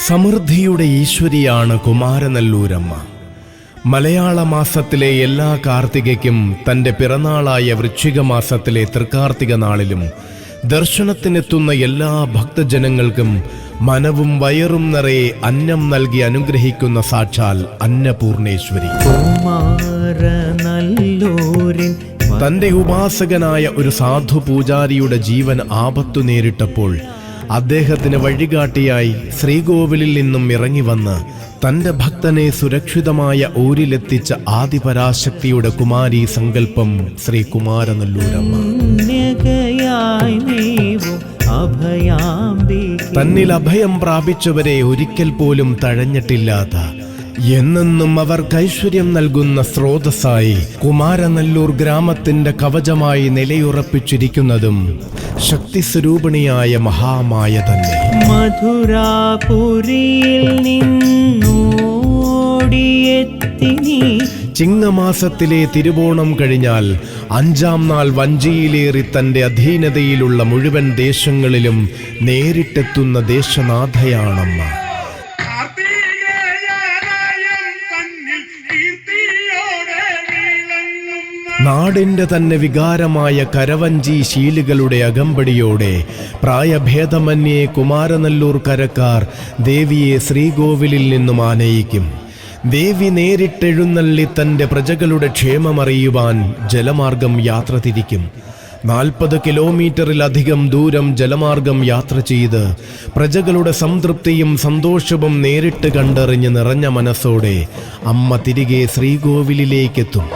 സമൃദ്ധിയുടെ ഈശ്വരിയാണ് കുമാരനല്ലൂരമ്മ. മലയാള മാസത്തിലെ എല്ലാ കാർത്തികയ്ക്കും തൻ്റെ പിറന്നാളായ വൃശ്ചിക മാസത്തിലെ തൃക്കാർത്തിക നാളിലും ദർശനത്തിനെത്തുന്ന എല്ലാ ഭക്തജനങ്ങൾക്കും മനവും വയറും നിറയെ അന്നം നൽകി അനുഗ്രഹിക്കുന്ന സാക്ഷാൽ അന്നപൂർണേശ്വരി. തൻ്റെ ഉപാസകനായ ഒരു സാധു പൂജാരിയുടെ ജീവൻ ആപത്തു നേരിട്ടപ്പോൾ അദ്ദേഹത്തിന് വഴികാട്ടിയായി ശ്രീകോവിലിൽ നിന്നും ഇറങ്ങി വന്ന് തൻ്റെ ഭക്തനെ സുരക്ഷിതമായ ഊരിലെത്തിച്ച ആദിപരാശക്തിയുടെ കുമാരീ സങ്കല്പം ശ്രീ കുമാരനല്ലൂരമ്മ. തന്നിൽ അഭയം പ്രാപിച്ചവരെ ഒരിക്കൽ പോലും തഴഞ്ഞിട്ടില്ലാത്ത, എന്നെന്നും അവർക്ക് ഐശ്വര്യം നൽകുന്ന സ്രോതസ്സായി കുമാരനല്ലൂർ ഗ്രാമത്തിന്റെ കവചമായി നിലയുറപ്പിച്ചിരിക്കുന്നതും ശക്തിസ്വരൂപിണിയായ മഹാമായ തന്നെ. മധുരാപുരിയിൽ നിന്നോടിയെത്തി ചിങ്ങമാസത്തിലെ തിരുവോണം കഴിഞ്ഞാൽ 5-ാം നാൾ വഞ്ചിയിലേറി തന്റെ അധീനതയിലുള്ള മുഴുവൻ ദേശങ്ങളിലും നേരിട്ടെത്തുന്ന ദേശനാഥയാണമ്മ. നാടിന്റെ തന്നെ വികാരമായ കരവഞ്ചി ശീലുകളുടെ അകമ്പടിയോടെ പ്രായഭേദമന്യേ കുമാരനല്ലൂർ കരക്കാർ ദേവിയെ ശ്രീകോവിലിൽ നിന്നും ആനയിക്കും. ദേവി നേരിട്ടെഴുന്നള്ളി തന്റെ പ്രജകളുടെ ക്ഷേമമറിയുവാൻ ജലമാർഗം യാത്ര തിരിക്കും. 40 കിലോമീറ്ററിലധികം ദൂരം ജലമാർഗം യാത്ര ചെയ്ത് പ്രജകളുടെ സംതൃപ്തിയും സന്തോഷവും നേരിട്ട് കണ്ടറിഞ്ഞ് നിറഞ്ഞ മനസ്സോടെ അമ്മ തിരികെ ശ്രീകോവിലിലേക്കെത്തും.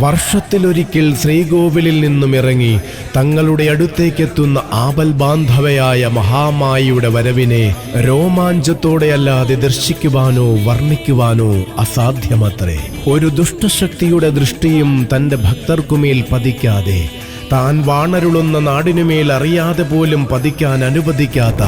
വർഷത്തിലൊരിക്കൽ ശ്രീകോവിലിൽ നിന്നും ഇറങ്ങി തങ്ങളുടെ അടുത്തേക്കെത്തുന്ന ആപൽ ബാന്ധവയായ മഹാമായിയുടെ വരവിനെ രോമാഞ്ചത്തോടെയല്ലാതെ ദർശിക്കുവാനോ വർണ്ണിക്കുവാനോ അസാധ്യമത്രേ. ഒരു ദുഷ്ടശക്തിയുടെ ദൃഷ്ടിയും തൻ്റെ ഭക്തർക്കുമേൽ പതിക്കാതെ, താൻ വാണരുളുന്ന നാടിനുമേൽ അറിയാതെ പോലും പതിക്കാൻ അനുവദിക്കാത്ത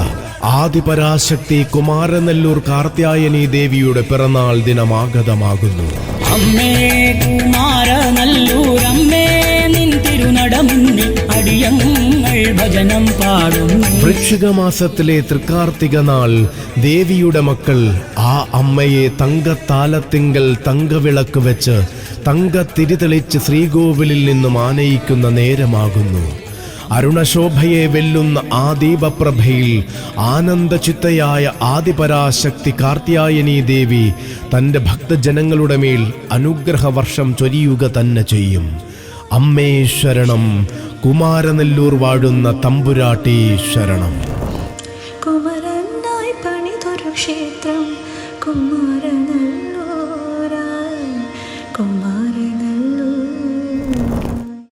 ആദിപരാശക്തി കുമാരനല്ലൂർ കാർത്യായനി ദേവിയുടെ പിറന്നാൾ ദിനമാഗതമാകുന്നു. അമ്മേ കുമാരനല്ലൂരമ്മേ, നിൻ തിരുനടമുന്നിൽ അടിയങ്ങൾ ഭജനം പാടുന്നു. വൃശ്ചിക മാസത്തിലെ തൃക്കാർത്തിക നാൾ ദേവിയുടെ മക്കൾ ആ അമ്മയെ തങ്കത്താലത്തിങ്കൽ തങ്കവിളക്ക് വെച്ച് തങ്കത്തിരിതെളിച്ച് ശ്രീകോവിലിൽ നിന്നും ആനയിക്കുന്ന നേരമാകുന്നു. അരുണശോഭയെ വെല്ലുന്ന ആ ദീപപ്രഭയിൽ ആനന്ദചിത്തയായ ആദിപരാശക്തി കാർത്യായനി ദേവി തൻ്റെ ഭക്തജനങ്ങളുടെ മേൽ അനുഗ്രഹവർഷം ചൊരിയുക തന്നെ ചെയ്യും. അമ്മേ ശരണം, കുമാരനല്ലൂർ വാഴുന്ന തമ്പുരാട്ടി ശരണം. കുമരനായി പണിതൊരു ക്ഷേത്രം കുമാരനല്ലൂർ.